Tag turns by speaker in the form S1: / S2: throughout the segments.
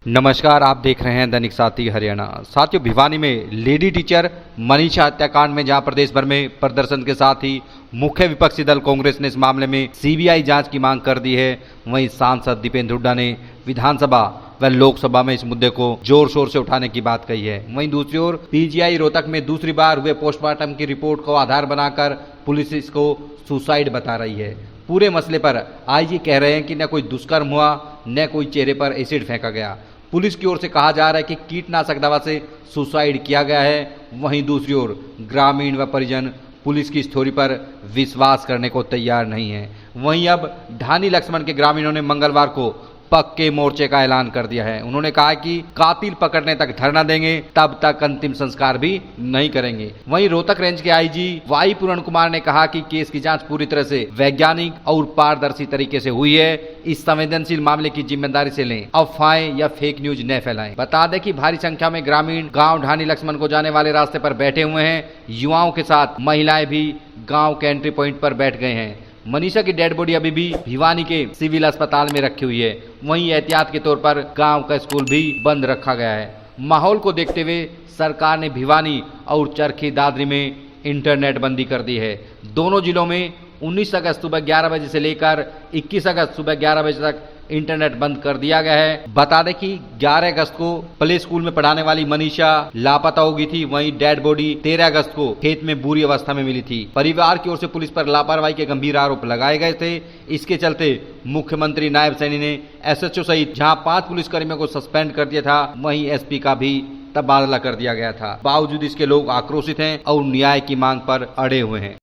S1: नमस्कार, आप देख रहे हैं दैनिक साथी हरियाणा। साथियों, भिवानी में लेडी टीचर मनीषा हत्याकांड में जहां प्रदेश भर में प्रदर्शन के साथ ही मुख्य विपक्षी दल कांग्रेस ने इस मामले में सीबीआई जांच की मांग कर दी है, वहीं सांसद दीपेंद्र हुड्डा ने विधानसभा व लोकसभा में इस मुद्दे को जोर शोर से उठाने की बात कही है। वहीं दूसरी ओर पीजीआई रोहतक में दूसरी बार हुए पोस्टमार्टम की रिपोर्ट को आधार बनाकर पुलिस इसको सुसाइड बता रही है। पूरे मसले पर आईजी कह रहे हैं कि न कोई दुष्कर्म हुआ, न कोई चेहरे पर एसिड फेंका गया। पुलिस की ओर से कहा जा रहा है कि कीटनाशक दवा से सुसाइड किया गया है। वहीं दूसरी ओर ग्रामीण व परिजन पुलिस की स्टोरी पर विश्वास करने को तैयार नहीं है। वहीं अब ढानी लक्ष्मण के ग्रामीणों ने मंगलवार को पक्के मोर्चे का ऐलान कर दिया है। उन्होंने कहा कि कातिल पकड़ने तक धरना देंगे, तब तक अंतिम संस्कार भी नहीं करेंगे। वहीं रोहतक रेंज के आईजी वाई पूरण कुमार ने कहा कि केस की जांच पूरी तरह से वैज्ञानिक और पारदर्शी तरीके से हुई है। इस संवेदनशील मामले की जिम्मेदारी से लें, अफवाहें या फेक न्यूज न फैलाएं। बता दें कि भारी संख्या में ग्रामीण गाँव ढानी लक्ष्मण को जाने वाले रास्ते पर बैठे हुए हैं। युवाओं के साथ महिलाएं भी गाँव के एंट्री पॉइंट पर बैठ गए हैं। मनीषा की डेड बॉडी अभी भी भिवानी के सिविल अस्पताल में रखी हुई है। वहीं एहतियात के तौर पर गांव का स्कूल भी बंद रखा गया है। माहौल को देखते हुए सरकार ने भिवानी और चरखी दादरी में इंटरनेट बंदी कर दी है। दोनों जिलों में 19 अगस्त सुबह 11 बजे से लेकर 21 अगस्त सुबह 11 बजे तक इंटरनेट बंद कर दिया गया है। बता दें कि 11 अगस्त को प्ले स्कूल में पढ़ाने वाली मनीषा लापता हो गई थी। वहीं डेड बॉडी 13 अगस्त को खेत में बुरी अवस्था में मिली थी। परिवार की ओर से पुलिस पर लापरवाही के गंभीर आरोप लगाए गए थे। इसके चलते मुख्यमंत्री नायब सैनी ने एसएचओ सहित जहां 5 पुलिसकर्मियों को सस्पेंड कर दिया था, वहीं एसपी का भी तबादला कर दिया गया था। बावजूद इसके लोग आक्रोशित हैं और न्याय की मांग पर अड़े हुए हैं।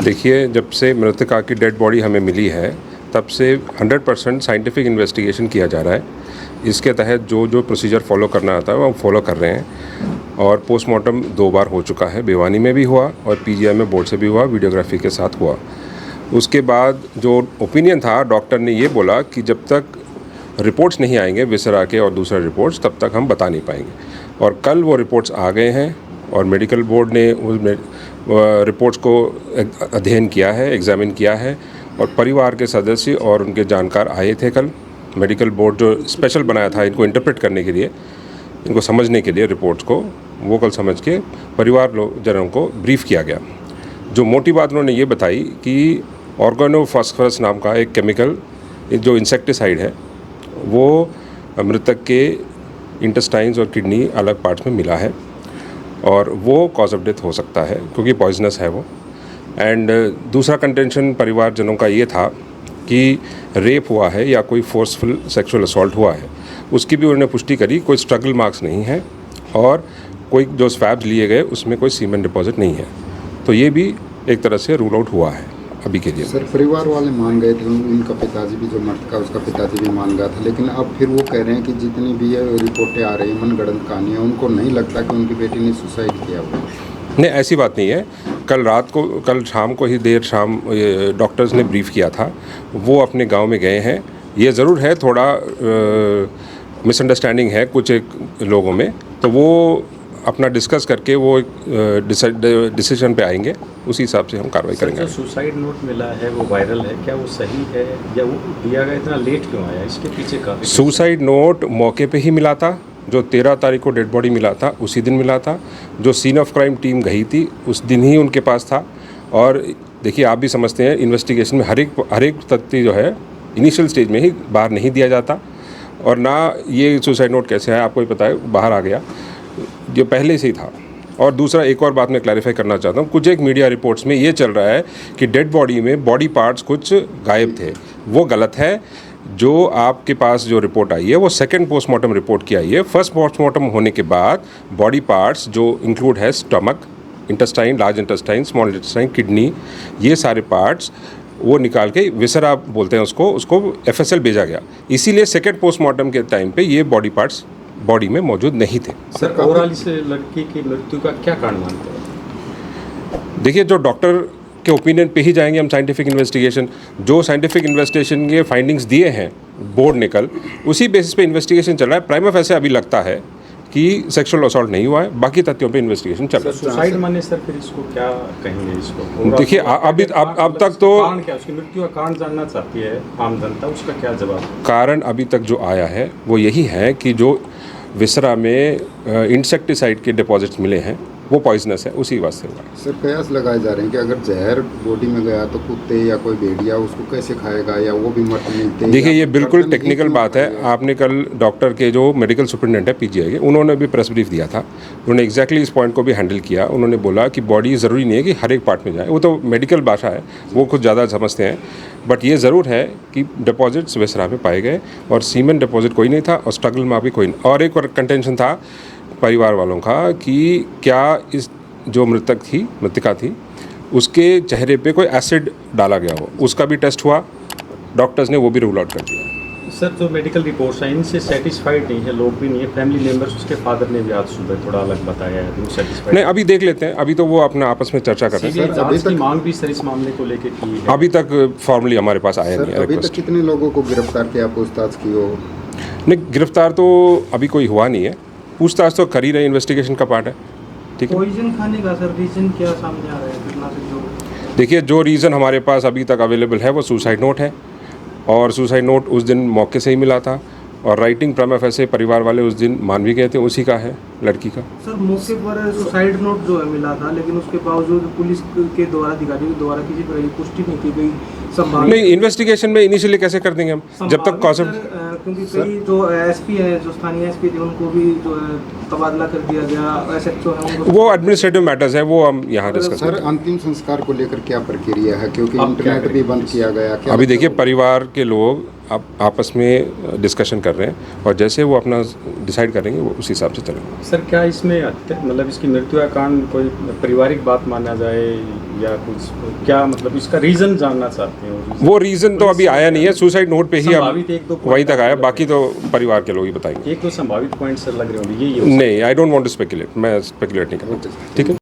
S2: देखिए, जब से मृतका की डेड बॉडी हमें मिली है तब से 100% साइंटिफिक इन्वेस्टिगेशन किया जा रहा है। इसके तहत जो प्रोसीजर फॉलो करना आता है वो हम फॉलो कर रहे हैं। और पोस्टमार्टम 2 बार हो चुका है, भिवानी में भी हुआ और पीजीआई में बोर्ड से भी हुआ, वीडियोग्राफी के साथ हुआ। उसके बाद जो ओपिनियन था, डॉक्टर ने ये बोला कि जब तक रिपोर्ट्स नहीं आएंगे विसरा के और दूसरे रिपोर्ट्स, तब तक हम बता नहीं पाएंगे। और कल वो रिपोर्ट्स आ गए हैं और मेडिकल बोर्ड ने उस रिपोर्ट्स को अध्ययन किया है, एग्जामिन किया है और परिवार के सदस्य और उनके जानकार आए थे कल। मेडिकल बोर्ड जो स्पेशल बनाया था इनको इंटरप्रेट करने के लिए, इनको समझने के लिए रिपोर्ट्स को, वो कल समझ के परिवार जनों को ब्रीफ किया गया। जो मोटी बात उन्होंने ये बताई कि ऑर्गेनोफॉस्फोरस नाम का एक केमिकल जो इंसेक्टिसाइड है, वो मृतक के इंटेस्टाइन्स और किडनी अलग पार्ट्स में मिला है और वो कॉज ऑफ डेथ हो सकता है क्योंकि पॉइजनस है वो। एंड दूसरा कंटेंशन परिवारजनों का ये था कि रेप हुआ है या कोई फोर्सफुल सेक्सुअल असॉल्ट हुआ है, उसकी भी उन्होंने पुष्टि करी। कोई स्ट्रगल मार्क्स नहीं है और कोई जो स्वैब्स लिए गए उसमें कोई सीमेंट डिपॉजिट नहीं है, तो ये भी एक तरह से रूल आउट हुआ है अभी के लिए।
S3: सर, परिवार वाले मान गए थे, उनका पिताजी भी, जो मृतका उसका पिताजी भी मान गया था, लेकिन अब फिर वो कह रहे हैं कि जितनी भी ये रिपोर्टें आ रही हैं, मनगढ़ंत कहानियाँ, उनको नहीं लगता कि उनकी बेटी ने सुसाइड किया हुआ।
S2: नहीं, ऐसी बात नहीं है। कल शाम को ही देर शाम डॉक्टर्स ने ब्रीफ किया था, वो अपने गांव में गए हैं। ये ज़रूर है थोड़ा मिसअंडरस्टैंडिंग है कुछ एक लोगों में, तो वो अपना डिस्कस करके वो डिसीजन पे आएंगे, उसी हिसाब से हम कार्रवाई करेंगे।
S4: जो सुसाइड नोट मिला है वो वायरल है, क्या वो सही है या वो दिया गया इतना लेट क्यों आया? इसके पीछे का
S2: सुसाइड नोट मौके पे ही मिला था। जो 13 तारीख को डेड बॉडी मिला था उसी दिन मिला था। जो सीन ऑफ क्राइम टीम गई थी उस दिन ही उनके पास था। और देखिए, आप भी समझते हैं इन्वेस्टिगेशन में हर एक तथ्य जो है इनिशियल स्टेज में ही बाहर नहीं दिया जाता। और ना ये सुसाइड नोट कैसे आया आपको ही पता है, बाहर आ गया, जो पहले से ही था। और दूसरा एक और बात मैं क्लैरिफाई करना चाहता हूँ, कुछ एक मीडिया रिपोर्ट्स में ये चल रहा है कि डेड बॉडी में बॉडी पार्ट्स कुछ गायब थे, वो गलत है। जो आपके पास जो रिपोर्ट आई है वो सेकंड पोस्टमार्टम रिपोर्ट की आई है। फर्स्ट पोस्टमार्टम होने के बाद बॉडी पार्ट्स जो इंक्लूड है stomach, intestine, large intestine, small intestine, kidney, ये सारे पार्ट्स वो निकाल के विसरा बोलते हैं उसको एफएसएल भेजा गया। इसीलिए सेकंड पोस्टमार्टम के टाइम पे ये बॉडी पार्ट्स बॉडी में मौजूद नहीं थे।
S4: सर, ओवरऑल इस लड़की की मृत्यु का क्या कारण मानते हैं?
S2: देखिए, जो डॉक्टर के ओपिनियन पे ही जाएंगे हम साइंटिफिक इन्वेस्टिगेशन। जो साइंटिफिक इन्वेस्टिगेशन के फाइंडिंग्स दिए हैं बोर्ड ने कल, उसी बेसिस पे इन्वेस्टिगेशन चल रहा है। प्राइमा फेसे अभी लगता है कि सेक्सुअल असॉल्ट नहीं हुआ है, बाकी तथ्यों पे इन्वेस्टिगेशन चल
S4: सर
S2: रहा
S4: सुसाइड माने सर फिर इसको क्या कहेंगे इसको?
S2: देखिए, अभी अब तक तो
S4: कारण क्या, उसकी मृत्यु का कारण जानना चाहती है आम जनता, उसका क्या जवाब?
S2: कारण अभी तक जो आया है वो यही है कि जो विसरा में इंसेक्टिसाइड के डिपॉजिट्स मिले हैं वो पॉइजनस है, उसी वास्ते हुआ है।
S3: सर कयास लगाए जा रहे हैं कि अगर जहर बॉडी में गया तो कुत्ते या कोई भेड़िया उसको कैसे खाएगा, या वो भी मर मिलते हैं?
S2: देखिए, ये
S3: या
S2: बिल्कुल
S3: गर्दन ही
S2: टेक्निकल
S3: क्यों
S2: बात है।
S3: खाएगा?
S2: आपने कल डॉक्टर के जो मेडिकल सुपरिटेंडेंट है पीजीआई के, उन्होंने भी प्रेस ब्रीफ दिया था। उन्होंने एग्जैक्टली इस पॉइंट को भी हैंडल किया। उन्होंने बोला कि बॉडी ज़रूरी नहीं है कि हर एक पार्ट में जाए, वो तो मेडिकल भाषा है, वो कुछ ज़्यादा समझते हैं। बट ये ज़रूर है कि डिपॉजिट्स विसरा में पाए गए और सीमेंट डिपॉजिट कोई नहीं था और स्ट्रगल में भी कोई नहीं। और एक और कंटेंशन था परिवार वालों का कि क्या इस जो मृतिका थी उसके चेहरे पे कोई एसिड डाला गया हो, उसका भी टेस्ट हुआ, डॉक्टर्स ने वो भी रूल आउट कर दिया।
S4: सर जो मेडिकल रिपोर्ट्स हैं इनसे सेटिस्फाइड नहीं है लोग, भी नहीं है, फैमिली मेंबर्स, उसके फादर ने भी आज सुबह थोड़ा अलग बताया है, वो सेटिस्फाइड
S2: नहीं, अभी देख लेते हैं, अभी तो वो अपना आपस में चर्चा कर रहे हैं।
S4: सीबीआई
S3: सर, अभी
S4: जांच की
S3: तक-
S4: मांग भी सर इस मामले को लेकर की है।
S2: अभी तक फॉर्मली हमारे पास आया
S3: सर
S2: नहीं है
S3: अभी तक
S2: रिक्वेस्ट।
S3: कितने लोगों को गिरफ्तार किया, पूछताछ की हो?
S2: नहीं, गिरफ्तार तो अभी कोई हुआ नहीं है, पूछताछ तो कर ही रहे, इन्वेस्टिगेशन का पार्ट है। ठीक है,
S5: पॉइजन खाने का सर रीजन क्या सामने आ रहा है घटना से जो?
S2: देखिए, जो रीज़न हमारे पास अभी तक अवेलेबल है वो सुसाइड नोट है, और सुसाइड नोट उस दिन मौके से ही मिला था, और राइटिंग प्रमा फैसे परिवार वाले उस दिन मान भी गए थे, उसी का है, लड़की का।
S5: सर मौके पर सुसाइड नोट जो है मिला था, लेकिन उसके बावजूद पुलिस के द्वारा, अधिकारियों के द्वारा किसी तरह की पुष्टि नहीं की गई।
S2: नहीं, इन्वेस्टिगेशन में इनिशियली कैसे कर देंगे हम, जब तक कॉन्सेप्ट।
S5: क्योंकि कई जो एसपी है, जो स्थानीय एसपी थे, उनको भी जो है तबादला कर दिया गया, एसएचओ है उनको।
S2: वो एडमिनिस्ट्रेटिव मैटर्स है, वो हम यहाँ डिस्कस
S3: सर
S2: करेंगे।
S3: अंतिम संस्कार को लेकर क्या प्रक्रिया है, क्योंकि
S4: अब क्या
S3: इंटरनेट भी बंद किया गया? क्या
S2: अभी
S3: लगता
S2: देखिए,
S3: है?
S2: परिवार के लोग आपस में डिस्कशन कर रहे हैं, और जैसे वो अपना डिसाइड करेंगे वो उसी हिसाब से चलेंगे।
S4: सर क्या इसमें मतलब इसकी मृत्यु का कारण कोई पारिवारिक बात माना जाए या कुछ, क्या मतलब इसका रीजन जानना चाहते हैं?
S2: वो रीज़न तो अभी आया नहीं है, सुसाइड नोट पे ही हम
S4: संभावित एक दो
S2: वहीं तक आया, बाकी तो परिवार के लोग ही बताएंगे।
S4: एक तो संभावित पॉइंट सर लग रहे होंगे, ये
S2: नहीं, I don't want to speculate, मैं स्पेकुलेट नहीं करना, ठीक है।